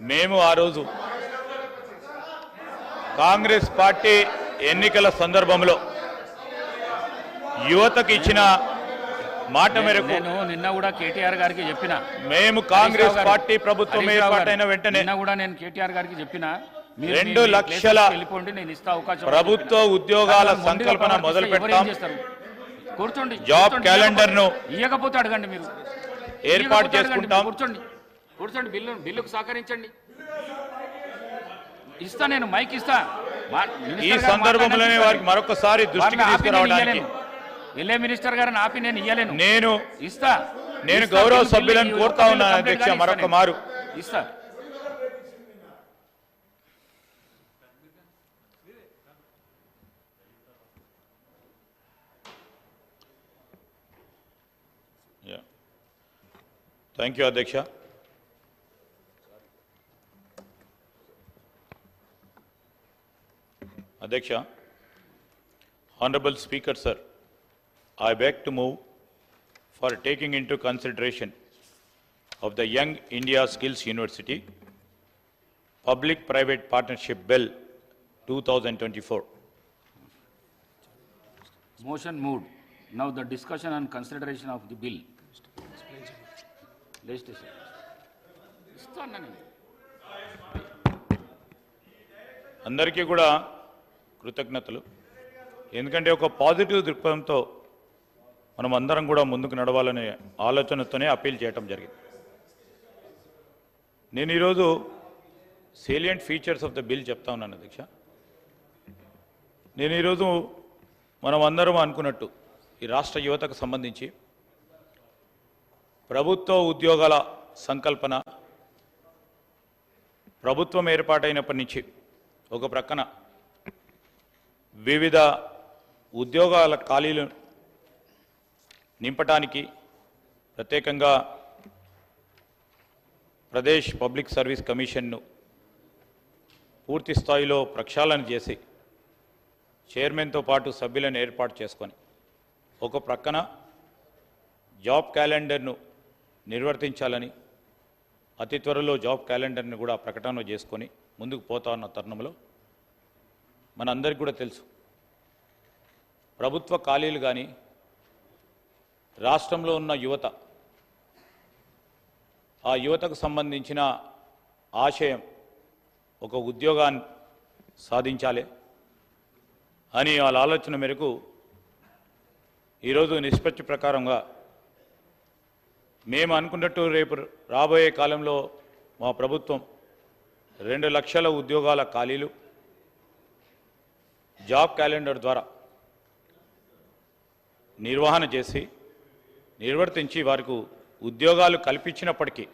మేము ఆ రోజు కాంగ్రెస్ పార్టీ ఎన్నికల సందర్భంలో యువతకు ఇచ్చిన మాట మేరకు నేను నిన్న కూడా కేటీఆర్ గారికి చెప్పిన, మేము కాంగ్రెస్ పార్టీ ప్రభుత్వం ఏర్పాటైన వెంటనే నిన్న కూడా నేను కేటీఆర్ గారికి చెప్పిన 2 లక్షల వెళ్ళిపోండి, నేను ఇస్తా అవకాశం. ప్రభుత్వ ఉద్యోగాల సంకల్పన మొదలు పెడతాం. కూర్చోండి, జాబ్ క్యాలెండర్ ను ఇయ్యకపోతే అడగండి, మీరు ఏర్పాటు చేసుకుంటాం. కూర్చోండి కూర్చోండి, బిల్లుకు సహకరించండి, ఇస్తా, నేను మైక్ ఇస్తా. ఈ సందర్భంలోనే వారికి మరొకసారి దృష్టికి తీసుకురావడానికి ఎల్ఏ మినిస్టర్ గారిని ఆపి నేను ఇయ్యలేను, నేను ఇస్తా. నేను గౌరవ సభ్యులను కోరుతా ఉన్నాను అధ్యక్ష, మరొక మారు ఇస్తా. థ్యాంక్ యూ అధ్యక్ష. అధ్యక్ష, Honorable Speaker sir, I beg to move for taking into consideration of the Young India Skills University Public-Private Partnership Bill 2024. Motion moved. Now the discussion and consideration of the bill. Legislation. అందరికీ కూడా కృతజ్ఞతలు. ఎందుకంటే ఒక positive దృక్పథంతో మనం అందరం కూడా ముందుకు నడవాలనే ఆలోచనతోనే అప్పీల్ చేయడం జరిగింది. నేను ఈరోజు salient features of the bill చెప్తా ఉన్నాను అధ్యక్ష. నేను ఈరోజు మనం అందరం అనుకున్నట్టు ఈ రాష్ట్ర యువతకు సంబంధించి ప్రభుత్వ ఉద్యోగాల సంకల్పన ప్రభుత్వం ఏర్పాటైనప్పటి నుంచి ఒక ప్రక్కన వివిధ ఉద్యోగాల ఖాళీలు నింపటానికి ప్రత్యేకంగా ప్రదేశ్ పబ్లిక్ సర్వీస్ కమిషన్ను పూర్తి స్థాయిలో ప్రక్షాళన చేసి చైర్మన్తో పాటు సభ్యులను ఏర్పాటు చేసుకొని ఒక ప్రక్కన జాబ్ క్యాలెండర్ను నిర్వర్తించాలని అతి త్వరలో జాబ్ క్యాలెండర్ని కూడా ప్రకటన చేసుకొని ముందుకు పోతా ఉన్న తరుణంలో మనందరికీ కూడా తెలుసు, ప్రభుత్వ ఖాళీలు కానీ రాష్ట్రంలో ఉన్న యువత, ఆ యువతకు సంబంధించిన ఆశయం ఒక ఉద్యోగాన్ని సాధించాలి అని వాళ్ళ ఆలోచన మేరకు ఈరోజు నిష్పత్తి ప్రకారంగా మేము అనుకున్నట్టు రేపు రాబోయే కాలంలో మా ప్రభుత్వం 2 లక్షల ఉద్యోగాల ఖాళీలు జాబ్ క్యాలెండర్ ద్వారా నిర్వహణ చేసి నిర్వర్తించి వారికి ఉద్యోగాలు కల్పించినప్పటికీ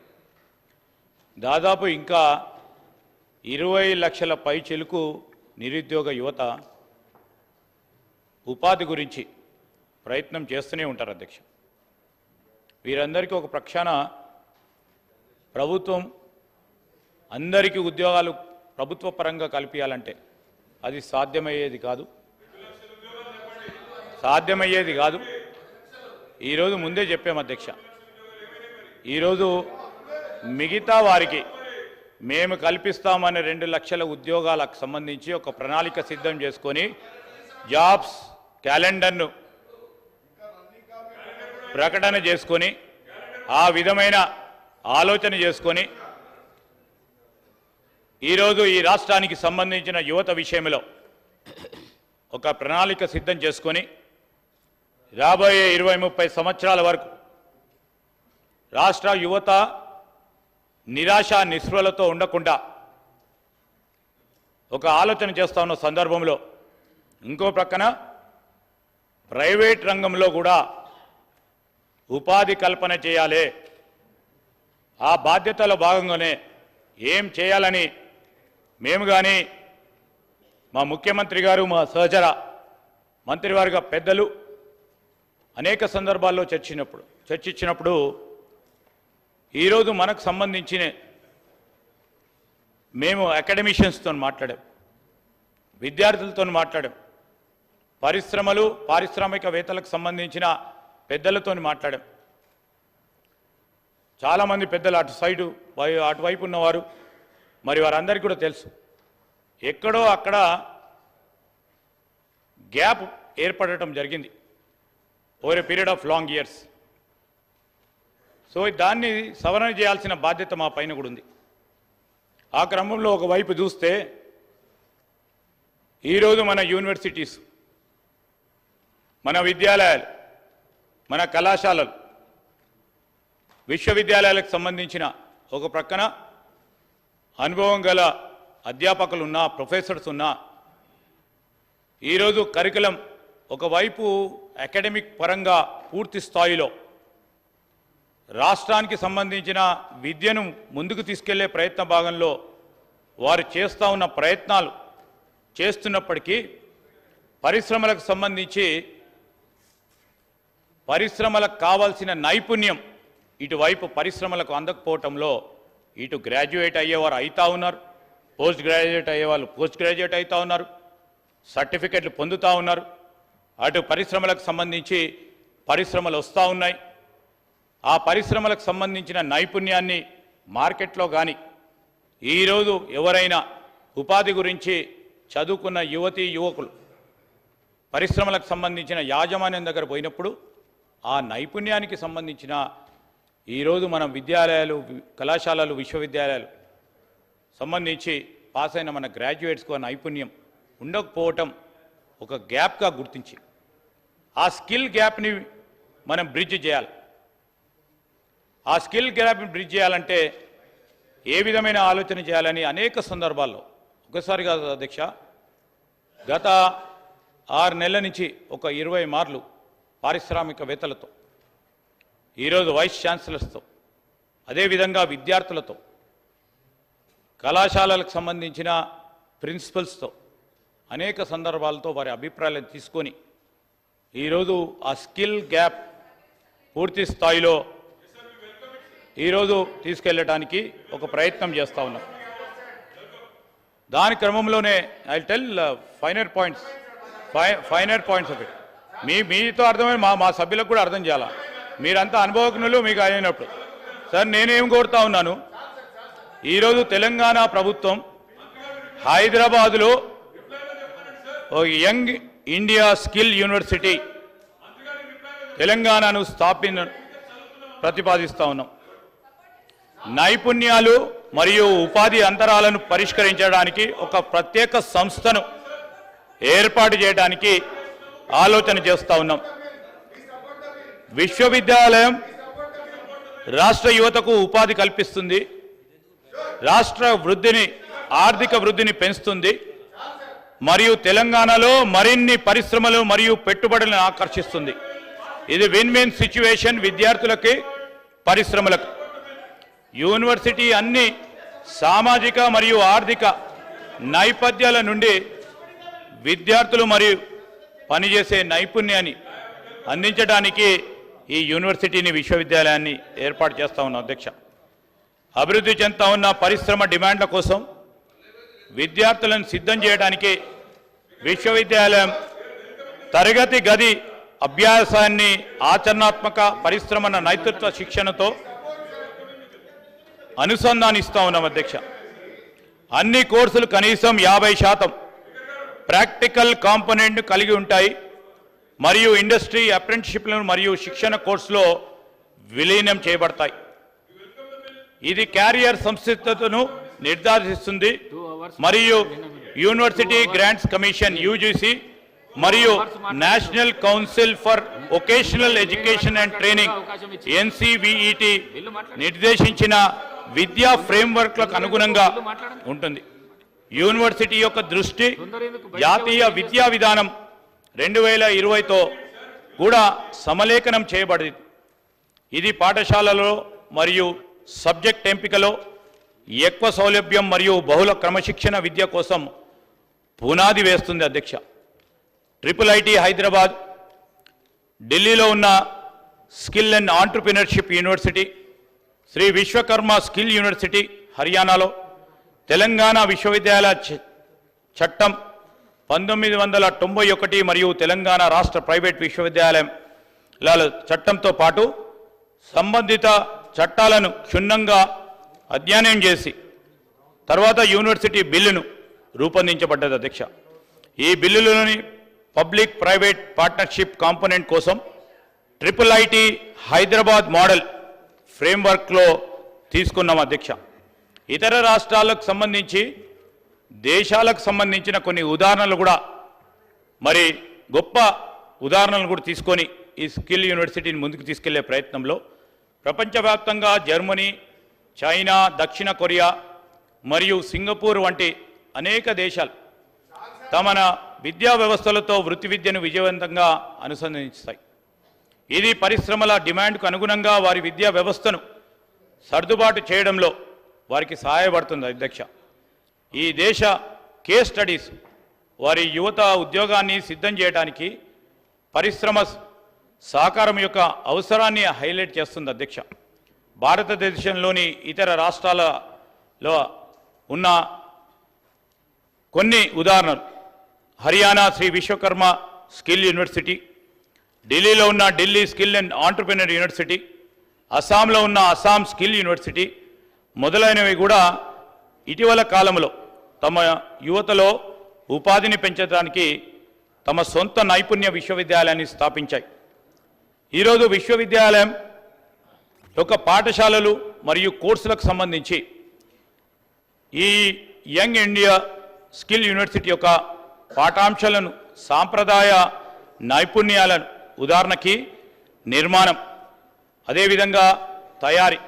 దాదాపు ఇంకా 20 లక్షల పైచిలుకు నిరుద్యోగ యువత ఉపాధి గురించి ప్రయత్నం చేస్తూనే ఉంటారు అధ్యక్ష. వీరందరికీ ఒక ప్రక్షాళన ప్రభుత్వం అందరికీ ఉద్యోగాలు ప్రభుత్వ పరంగా కల్పించాలంటే అది సాధ్యమయ్యేది కాదు. ఈరోజు ముందే చెప్పాము అధ్యక్ష, ఈరోజు మిగతా వారికి మేము కల్పిస్తామనే 2 లక్షల ఉద్యోగాలకు సంబంధించి ఒక ప్రణాళిక సిద్ధం చేసుకొని జాబ్స్ క్యాలెండర్ను ప్రకటన చేసుకొని ఆ విధమైన ఆలోచన చేసుకొని ఈరోజు ఈ రాష్ట్రానికి సంబంధించిన యువత విషయంలో ఒక ప్రణాళిక సిద్ధం చేసుకొని రాబోయే 20-30 సంవత్సరాల వరకు రాష్ట్ర యువత నిరాశ నిస్పృహలతో ఉండకుండా ఒక ఆలోచన చేస్తా ఉన్న సందర్భంలో ఇంకో ప్రక్కన ప్రైవేట్ రంగంలో కూడా ఉపాధి కల్పన చేయాలి. ఆ బాధ్యతలో భాగంగానే ఏం చేయాలని మేము కానీ మా ముఖ్యమంత్రి గారు, మా సహచర మంత్రివర్గ పెద్దలు అనేక సందర్భాల్లో చర్చించినప్పుడు ఈరోజు మనకు సంబంధించిన మేము అకాడమిషియన్స్తో మాట్లాడాం, విద్యార్థులతో మాట్లాడాం, పరిశ్రమలు పారిశ్రామికవేత్తలకు సంబంధించిన పెద్దలతో మాట్లాడాం. చాలామంది పెద్దలు అటువైపు ఉన్నవారు మరి వారందరికీ కూడా తెలుసు, ఎక్కడో అక్కడ గ్యాప్ ఏర్పడటం జరిగింది over a period of long years. So దాన్ని సవరణ చేయాల్సిన బాధ్యత మా పైన కూడా ఉంది. ఆ క్రమంలో ఒకవైపు చూస్తే ఈరోజు మన యూనివర్సిటీస్, మన విద్యాలయాలు, మన కళాశాలలు, విశ్వవిద్యాలయాలకు సంబంధించిన ఒక ప్రక్కన అనుభవం గల అధ్యాపకులు ఉన్నా, ప్రొఫెసర్స్ ఉన్నా, ఈరోజు కరికులం ఒకవైపు అకాడమిక్ పరంగా పూర్తి స్థాయిలో రాష్ట్రానికి సంబంధించిన విద్యను ముందుకు తీసుకెళ్లే ప్రయత్న భాగంలో వారు చేస్తూ ఉన్న ప్రయత్నాలు చేస్తున్నప్పటికీ పరిశ్రమలకు సంబంధించి పరిశ్రమలకు కావాల్సిన నైపుణ్యం ఇటువైపు పరిశ్రమలకు అందకపోవటంలో ఇటు గ్రాడ్యుయేట్ అయ్యేవారు అవుతా ఉన్నారు, పోస్ట్ గ్రాడ్యుయేట్ అయ్యేవాళ్ళు పోస్ట్ గ్రాడ్యుయేట్ అవుతా ఉన్నారు, సర్టిఫికెట్లు పొందుతూ ఉన్నారు. అటు పరిశ్రమలకు సంబంధించి పరిశ్రమలు వస్తూ ఉన్నాయి. ఆ పరిశ్రమలకు సంబంధించిన నైపుణ్యాన్ని మార్కెట్లో కానీ ఈరోజు ఎవరైనా ఉపాధి గురించి చదువుకున్న యువతీ యువకులు పరిశ్రమలకు సంబంధించిన యాజమాన్యం దగ్గర పోయినప్పుడు ఆ నైపుణ్యానికి సంబంధించిన ఈరోజు మనం విద్యాలయాలు, కళాశాలలు, విశ్వవిద్యాలయాలు సంబంధించి పాస్ అయిన మన గ్రాడ్యుయేట్స్కు ఆ నైపుణ్యం ఉండకపోవటం ఒక గ్యాప్గా గుర్తించి ఆ స్కిల్ గ్యాప్ని మనం బ్రిడ్జ్ చేయాలి. ఆ స్కిల్ గ్యాప్ని బ్రిడ్జ్ చేయాలంటే ఏ విధమైన ఆలోచన చేయాలని అనేక సందర్భాల్లో, ఒకసారి కాదు అధ్యక్ష, గత 6 నెలల నుంచి ఒక 20 మార్లు పారిశ్రామికవేత్తలతో, ఈరోజు వైస్ ఛాన్సలర్స్తో, అదేవిధంగా విద్యార్థులతో, కళాశాలలకు సంబంధించిన ప్రిన్సిపల్స్తో అనేక సందర్భాలతో వారి అభిప్రాయాలను తీసుకొని ఈరోజు ఆ స్కిల్ గ్యాప్ పూర్తి స్థాయిలో ఈరోజు తీసుకెళ్ళడానికి ఒక ప్రయత్నం చేస్తూ ఉన్నాం. దాని క్రమంలోనే I tell finer points of it. మీతో అర్థమై మా సభ్యులకు కూడా అర్థం చేయాలా. మీరంతా అనుభవజ్ఞులు, మీకు అయినప్పుడు సార్ నేనేం కోరుతా ఉన్నాను, ఈరోజు తెలంగాణ ప్రభుత్వం హైదరాబాదులో ఒక యంగ్ ఇండియా స్కిల్ యూనివర్సిటీ తెలంగాణను ప్రతిపాదిస్తూ ఉన్నాం. నైపుణ్యాలు మరియు ఉపాధి అంతరాలను పరిష్కరించడానికి ఒక ప్రత్యేక సంస్థను ఏర్పాటు చేయడానికి ఆలోచన చేస్తూ ఉన్నాం. విశ్వవిద్యాలయం రాష్ట్ర యువతకు ఉపాధి కల్పిస్తుంది, రాష్ట్ర వృద్ధిని, ఆర్థిక వృద్ధిని పెంచుతుంది, మరియు తెలంగాణలో మరిన్ని పరిశ్రమలు మరియు పెట్టుబడులను ఆకర్షిస్తుంది. ఇది విన్ విన్ సిచ్యువేషన్ విద్యార్థులకి, పరిశ్రమలకు. యూనివర్సిటీ అన్ని సామాజిక మరియు ఆర్థిక నేపథ్యాల నుండి విద్యార్థులు మరియు పనిచేసే నైపుణ్యాన్ని అందించడానికి ఈ యూనివర్సిటీని, విశ్వవిద్యాలయాన్ని ఏర్పాటు చేస్తూ ఉన్నాం అధ్యక్ష. అభివృద్ధి చెందుతూ ఉన్న పరిశ్రమ డిమాండ్ల కోసం విద్యార్థులను సిద్ధం చేయడానికి విశ్వవిద్యాలయం తరగతి గది అభ్యాసాన్ని ఆచరణాత్మక పరిశ్రమల నేతృత్వ శిక్షణతో అనుసంధానిస్తూ ఉన్నాం అధ్యక్ష. అన్ని కోర్సులు కనీసం 50% ప్రాక్టికల్ కాంపోనెంట్ కలిగి ఉంటాయి మరియు ఇండస్ట్రీ అప్రెంటిస్షిప్లను మరియు శిక్షణ కోర్సులో విలీనం చేయబడతాయి. ఇది క్యారియర్ సంసిద్ధతను నిర్ధారిస్తుంది మరియు యూనివర్సిటీ గ్రాంట్స్ కమిషన్ యూజీసీ మరియు national council for vocational education and training NCVET నిర్దేశించిన విద్యా ఫ్రేమ్వర్క్లకు అనుగుణంగా ఉంటుంది. యూనివర్సిటీ యొక్క దృష్టి జాతీయ విద్యా విధానం 2020తో కూడా సమలేఖనం చేయబడింది. ఇది పాఠశాలలో మరియు సబ్జెక్ట్ ఎంపికలో ఎక్కువ సౌలభ్యం మరియు బహుళ క్రమశిక్షణ విద్య కోసం పునాది వేస్తుంది అధ్యక్ష. IIIT హైదరాబాద్, ఢిల్లీలో ఉన్న skill and entrepreneurship university, Shri Vishwakarma skill university హర్యానాలో, తెలంగాణ విశ్వవిద్యాలయ చట్టం 1991 మరియు తెలంగాణ రాష్ట్ర ప్రైవేట్ విశ్వవిద్యాలయాల చట్టంతో పాటు సంబంధిత చట్టాలను క్షుణ్ణంగా అధ్యయనం చేసి తర్వాత యూనివర్సిటీ బిల్లును రూపొందించబడ్డది అధ్యక్ష. ఈ బిల్లులోని పబ్లిక్ ప్రైవేట్ పార్ట్నర్షిప్ కాంపోనెంట్ కోసం IIIT హైదరాబాద్ మోడల్ ఫ్రేమ్వర్క్లో తీసుకున్నాం అధ్యక్ష. ఇతర రాష్ట్రాలకు సంబంధించి దేశాలకు సంబంధించిన కొన్ని ఉదాహరణలు కూడా మరి గొప్ప ఉదాహరణలు కూడా తీసుకొని ఈ స్కిల్ యూనివర్సిటీని ముందుకు తీసుకెళ్లే ప్రయత్నంలో ప్రపంచవ్యాప్తంగా జర్మనీ, చైనా, దక్షిణ కొరియా మరియు సింగపూర్ వంటి అనేక దేశాలు తమ విద్యా వ్యవస్థలతో వృత్తి విద్యను విజయవంతంగా అనుసంధానిస్తాయి. ఇది పరిశ్రమల డిమాండ్కు అనుగుణంగా వారి విద్యా వ్యవస్థను సర్దుబాటు చేయడంలో వారికి సహాయపడుతుంది అధ్యక్ష. ఈ దేశ కేస్ స్టడీస్ వారి యువత ఉద్యోగాన్ని సిద్ధం చేయడానికి పరిశ్రమ సహకారం యొక్క అవసరాన్ని హైలైట్ చేస్తుంది అధ్యక్ష. భారతదేశంలోని ఇతర రాష్ట్రాలలో ఉన్న కొన్ని ఉదాహరణలు: హర్యానా శ్రీ విశ్వకర్మ స్కిల్ యూనివర్సిటీ, ఢిల్లీలో ఉన్న Delhi skill and entrepreneur university, అస్సాంలో ఉన్న అస్సాం స్కిల్ యూనివర్సిటీ మొదలైనవి కూడా ఇటీవల కాలంలో తమ యువతలో ఉపాధిని పెంచడానికి తమ సొంత నైపుణ్య విశ్వవిద్యాలయాన్ని స్థాపించాయి. ఈరోజు విశ్వవిద్యాలయం యొక్క పాఠశాలలు మరియు కోర్సులకు సంబంధించి ఈ యంగ్ ఇండియా స్కిల్ యూనివర్సిటీ యొక్క పాఠాంశాలను సాంప్రదాయ నైపుణ్యాలను ఉదాహరణకి నిర్మాణం, అదేవిధంగా తయారీ,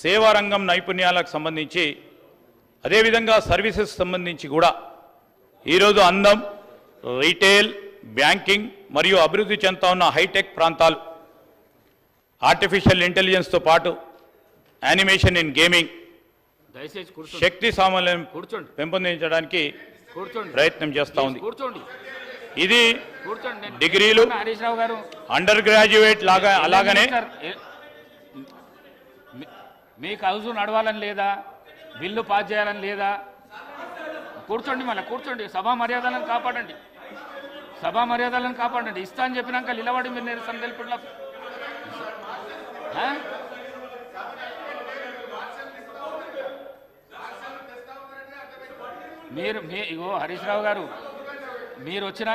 సేవారంగం నైపుణ్యాలకు సంబంధించి, అదేవిధంగా సర్వీసెస్ సంబంధించి కూడా ఈరోజు అందం, రీటైల్, బ్యాంకింగ్ మరియు అభివృద్ధి చెందుతా ఉన్న హైటెక్ ప్రాంతాలు, ఆర్టిఫిషియల్ ఇంటెలిజెన్స్తో పాటు యానిమేషన్ ఇన్ గేమింగ్, దయచేసి కూర్చోండి. శక్తి సామర్థ్యం కూర్చోండి. పెంపొందించడానికి కూర్చోండి. ప్రయత్నం చేస్తూ ఉంది. కూర్చోండి. ఇది కూర్చోండి. డిగ్రీలు, హరీష్ రావు గారు అండర్ గ్రాడ్యుయేట్ లాగా అలాగనే మీకు హౌస్ నడవాలని లేదా, బిల్లు పాస్ చేయాలని లేదా? కూర్చోండి, మళ్ళీ కూర్చోండి. సభా మర్యాదలను కాపాడండి, సభా మర్యాదలను కాపాడండి. ఇస్తా అని చెప్పినాక నిలబడి మీరు నిరసన తెలిపిట్లా మీరు ఇగో హరీష్ రావు గారు మీరు వచ్చినాక